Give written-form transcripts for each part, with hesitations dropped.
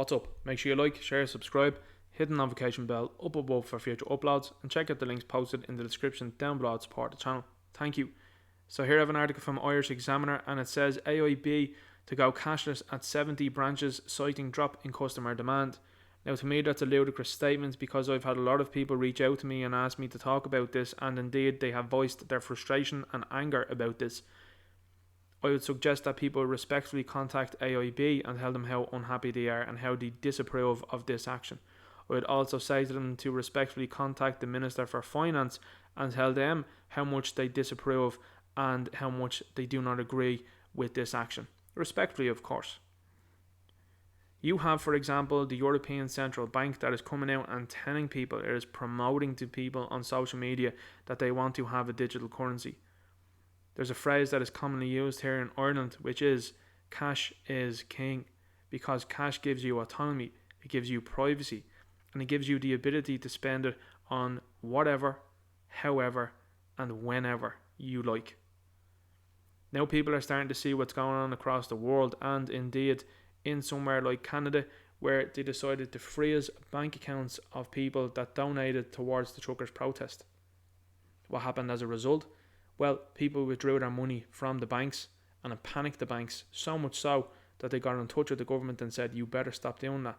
what's up? Make sure you like, share, subscribe, hit the notification bell up above for future uploads, and check out the links posted in the description down below to support the channel. Thank you. So here I have an article from Irish Examiner, and it says AIB to go cashless at 70 branches, citing drop in customer demand. Now, to me, that's a ludicrous statement, because I've had a lot of people reach out to me and ask me to talk about this, and indeed they have voiced their frustration and anger about this. I would suggest that people respectfully contact AIB and tell them how unhappy they are and how they disapprove of this action. I would also say to them to respectfully contact the Minister for Finance and tell them how much they disapprove and how much they do not agree with this action. Respectfully, of course. You have, for example, the European Central Bank that is coming out and telling people, it is promoting to people on social media that they want to have a digital currency. There's a phrase that is commonly used here in Ireland, which is cash is king, because cash gives you autonomy, it gives you privacy, and it gives you the ability to spend it on whatever, however, and whenever you like. Now people are starting to see what's going on across the world, and indeed in somewhere like Canada, where they decided to freeze bank accounts of people that donated towards the truckers' protest. What happened as a result? Well, people withdrew their money from the banks, and it panicked the banks, so much so that they got in touch with the government and said, you better stop doing that.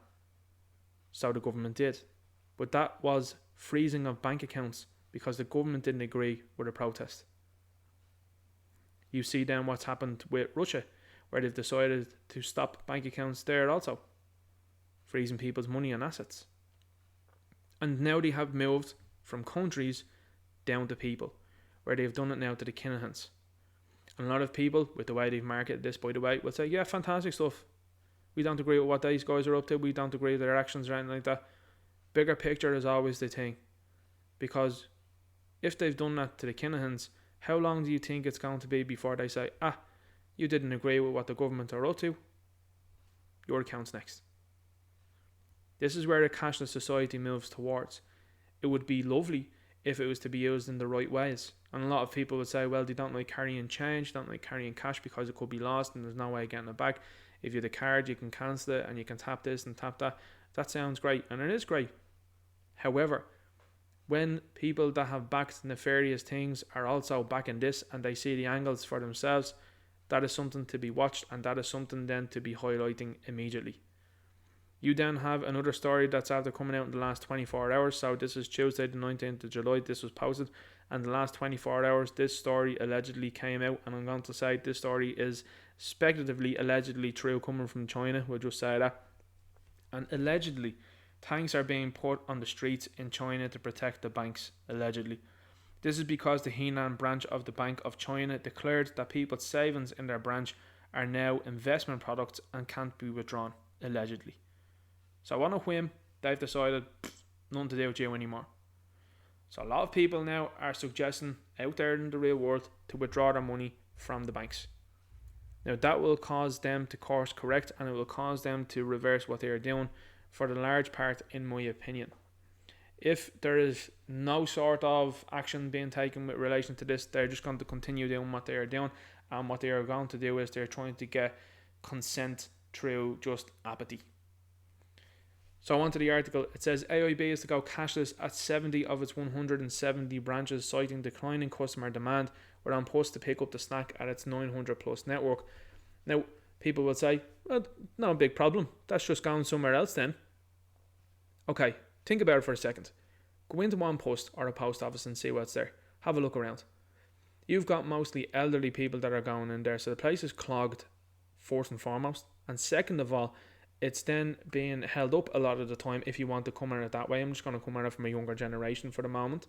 So the government did. But that was freezing of bank accounts because the government didn't agree with a protest. You see then what's happened with Russia, where they've decided to stop bank accounts there also, freezing people's money and assets. And now they have moved from countries down to people, where they've done it now to the Kinahans. And a lot of people, with the way they've marketed this, by the way, will say, yeah, fantastic stuff. We don't agree with what these guys are up to. We don't agree with their actions or anything like that. Bigger picture is always the thing. Because if they've done that to the Kinahans, how long do you think it's going to be before they say, you didn't agree with what the government are up to? Your account's next. This is where a cashless society moves towards. It would be lovely if it was to be used in the right ways. And a lot of people would say, well, they don't like carrying change, don't like carrying cash because it could be lost and there's no way of getting it back. If you have the card, you can cancel it and you can tap this and tap that. That sounds great, and it is great. However, when people that have backed nefarious things are also backing this and they see the angles for themselves, that is something to be watched, and that is something then to be highlighting immediately. You then have another story that's after coming out in the last 24 hours. So this is Tuesday the 19th of July. This was posted, and in the last 24 hours this story allegedly came out, and I'm going to say this story is speculatively allegedly true, coming from China. We'll just say that. And allegedly tanks are being put on the streets in China to protect the banks, allegedly. This is because the Henan branch of the Bank of China declared that people's savings in their branch are now investment products and can't be withdrawn, allegedly. So on a whim, they've decided nothing to do with you anymore. So a lot of people now are suggesting out there in the real world to withdraw their money from the banks. Now that will cause them to course correct, and it will cause them to reverse what they are doing for the large part, in my opinion. If there is no sort of action being taken with relation to this, they're just going to continue doing what they are doing, and what they are going to do is they're trying to get consent through just apathy. So on to the article. It says AIB is to go cashless at 70 of its 170 branches, citing declining customer demand. We're on post to pick up the slack at its 900 plus network. Now, people will say, well, not a big problem. That's just going somewhere else then. Okay, think about it for a second. Go into one post or a post office and see what's there. Have a look around. You've got mostly elderly people that are going in there, so the place is clogged, first and foremost. And second of all, it's then being held up a lot of the time if you want to come at it that way. I'm just going to come at it from a younger generation for the moment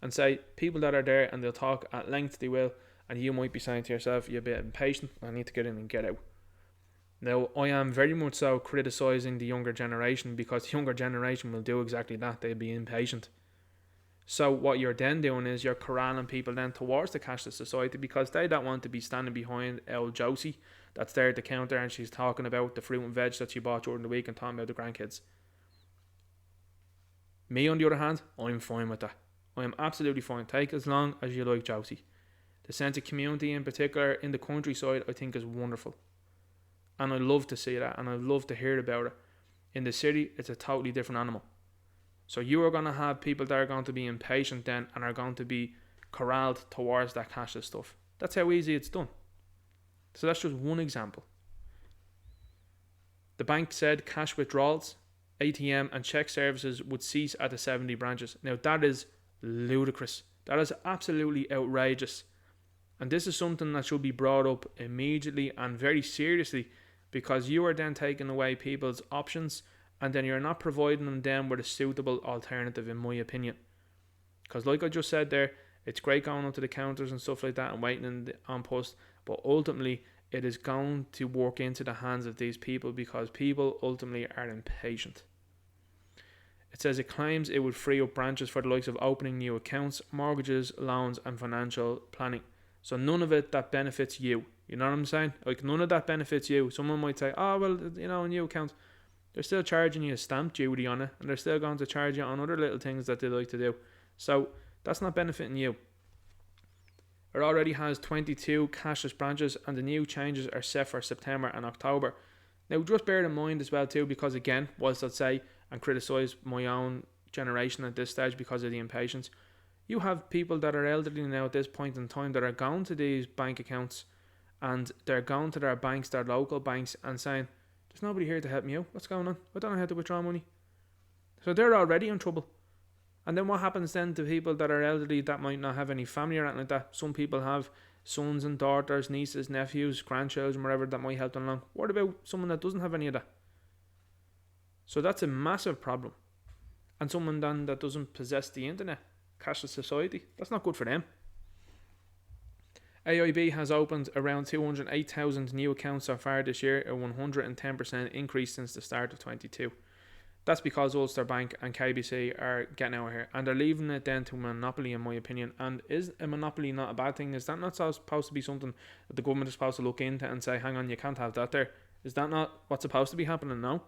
and say people that are there and they'll talk at length, they will, and you might be saying to yourself, you're a bit impatient, I need to get in and get out. Now, I am very much so criticising the younger generation, because the younger generation will do exactly that. They'll be impatient. So what you're then doing is you're corralling people then towards the cashless society, because they don't want to be standing behind old Josie that's there at the counter and she's talking about the fruit and veg that she bought during the week and talking about the grandkids. Me, on the other hand, I'm fine with that. I am absolutely fine. Take as long as you like Josie. The sense of community in particular in the countryside, I think, is wonderful. And I love to see that, and I love to hear about it. In the city, it's a totally different animal. So you are going to have people that are going to be impatient then and are going to be corralled towards that cashless stuff. That's how easy it's done. So that's just one example. The bank said cash withdrawals, ATM and check services would cease at the 70 branches. Now that is ludicrous. That is absolutely outrageous. And this is something that should be brought up immediately and very seriously, because you are then taking away people's options and then you're not providing them then with a suitable alternative, in my opinion. Because like I just said there, it's great going up to the counters and stuff like that and waiting on post, but ultimately it is going to work into the hands of these people because people ultimately are impatient. It says it claims it would free up branches for the likes of opening new accounts, mortgages, loans and financial planning. So none of it that benefits you. You know what I'm saying? Like none of that benefits you. Someone might say, oh well, you know, a new account, they're still charging you a stamp duty on it and they're still going to charge you on other little things that they like to do. So that's not benefiting you. It already has 22 cashless branches and the new changes are set for September and October. Now just bear in mind as well too, because again, whilst I'd say and criticise my own generation at this stage because of the impatience, you have people that are elderly now at this point in time that are going to these bank accounts and they're going to their banks, their local banks, and saying, there's nobody here to help me out. What's going on? I don't know how to withdraw money. So they're already in trouble. And then what happens then to people that are elderly that might not have any family or anything like that? Some people have sons and daughters, nieces, nephews, grandchildren, whatever, that might help them along. What about someone that doesn't have any of that? So that's a massive problem. And someone then that doesn't possess the internet, cashless society, that's not good for them. AIB has opened around 208,000 new accounts so far this year, a 110% increase since the start of 22. That's because Ulster Bank and KBC are getting out of here and they're leaving it then to a monopoly, in my opinion. And is a monopoly not a bad thing? Is that not supposed to be something that the government is supposed to look into and say, hang on, you can't have that there? Is that not what's supposed to be happening now?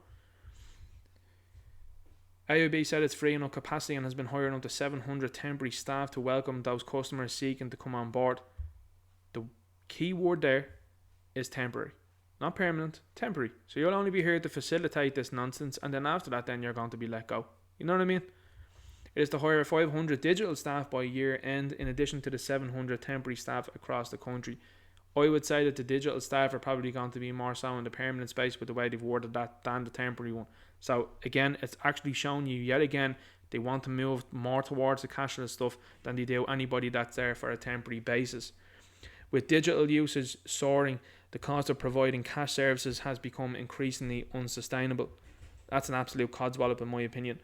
AIB said it's freeing up capacity and has been hiring up to 700 temporary staff to welcome those customers seeking to come on board. The key word there is temporary. Not permanent, temporary. So you'll only be here to facilitate this nonsense, and then after that then you're going to be let go. You know what I mean? It is to hire 500 digital staff by year end in addition to the 700 temporary staff across the country. I would say that the digital staff are probably going to be more so in the permanent space with the way they've worded that than the temporary one. So again, it's actually showing you yet again they want to move more towards the cashless stuff than they do anybody that's there for a temporary basis. With digital usage soaring, the cost of providing cash services has become increasingly unsustainable. That's an absolute codswallop in my opinion.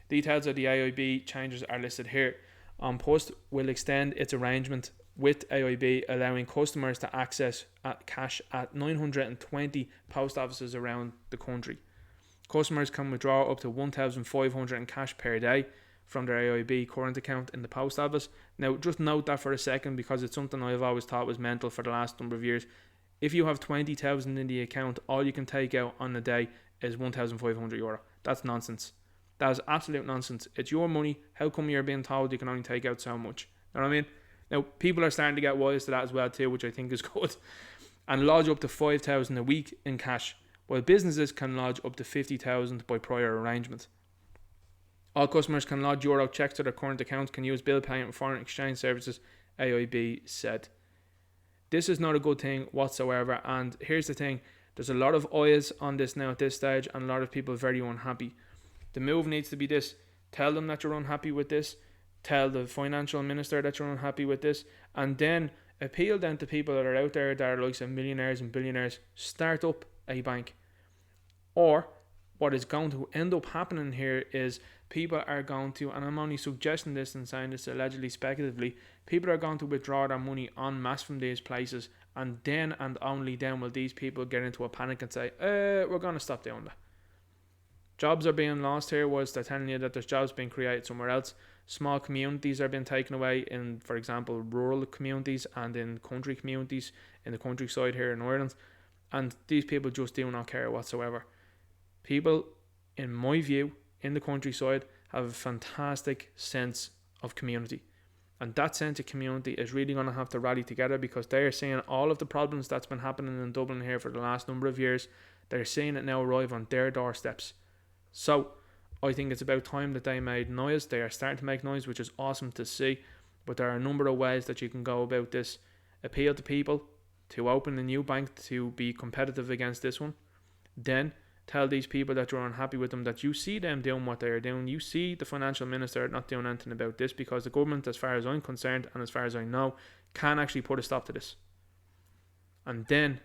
Details of the AIB changes are listed here. On Post will extend its arrangement with AIB, allowing customers to access cash at 920 post offices around the country. Customers can withdraw up to 1,500 in cash per day from their AIB current account in the post office. Now just note that for a second, because it's something I've always thought was mental for the last number of years. If you have 20,000 in the account, all you can take out on a day is €1,500. That's nonsense. That is absolute nonsense. It's your money. How come you're being told you can only take out so much? You know what I mean? Now, people are starting to get wise to that as well too, which I think is good. And lodge up to 5,000 a week in cash, while businesses can lodge up to 50,000 by prior arrangement. All customers can lodge euro checks to their current accounts, can use bill payment and foreign exchange services, AIB said. This is not a good thing whatsoever, and here's the thing, there's a lot of eyes on this now at this stage and a lot of people very unhappy. The move needs to be this: tell them that you're unhappy with this, tell the financial minister that you're unhappy with this, and then appeal then to people that are out there that are like some millionaires and billionaires, start up a bank. Or what is going to end up happening here is people are going to, and I'm only suggesting this and saying this allegedly speculatively, people are going to withdraw their money en masse from these places, and then and only then will these people get into a panic and say, we're going to stop doing that. Jobs are being lost here, whilst they're telling you that there's jobs being created somewhere else. Small communities are being taken away in, for example, rural communities and in country communities in the countryside here in Ireland, and these people just do not care whatsoever. People, in my view, in the countryside have a fantastic sense of community, and that sense of community is really going to have to rally together, because they are seeing all of the problems that's been happening in Dublin here for the last number of years. They're seeing it now arrive on their doorsteps. So I think it's about time that they made noise. They are starting to make noise, which is awesome to see. But there are a number of ways that you can go about this. Appeal to people to open a new bank to be competitive against this one. Then tell these people that you're unhappy with them, that you see them doing what they are doing. You see the financial minister not doing anything about this, because the government, as far as I'm concerned and as far as I know, can actually put a stop to this. And then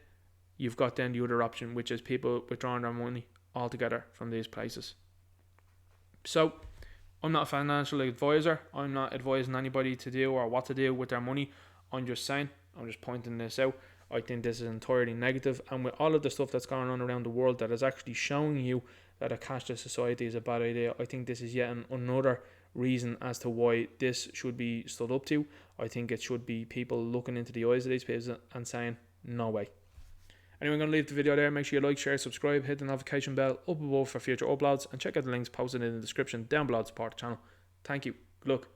you've got then the other option, which is people withdrawing their money altogether from these places. So I'm not a financial advisor. I'm not advising anybody to do or what to do with their money. I'm just saying, I'm just pointing this out. I think this is entirely negative, and with all of the stuff that's going on around the world that is actually showing you that a cashless society is a bad idea, I think this is yet another reason as to why this should be stood up to. I think it should be people looking into the eyes of these people and saying, no way. Anyway, I'm going to leave the video there. Make sure you like, share, subscribe, hit the notification bell up above for future uploads, and check out the links posted in the description down below to support the channel. Thank you. Good luck.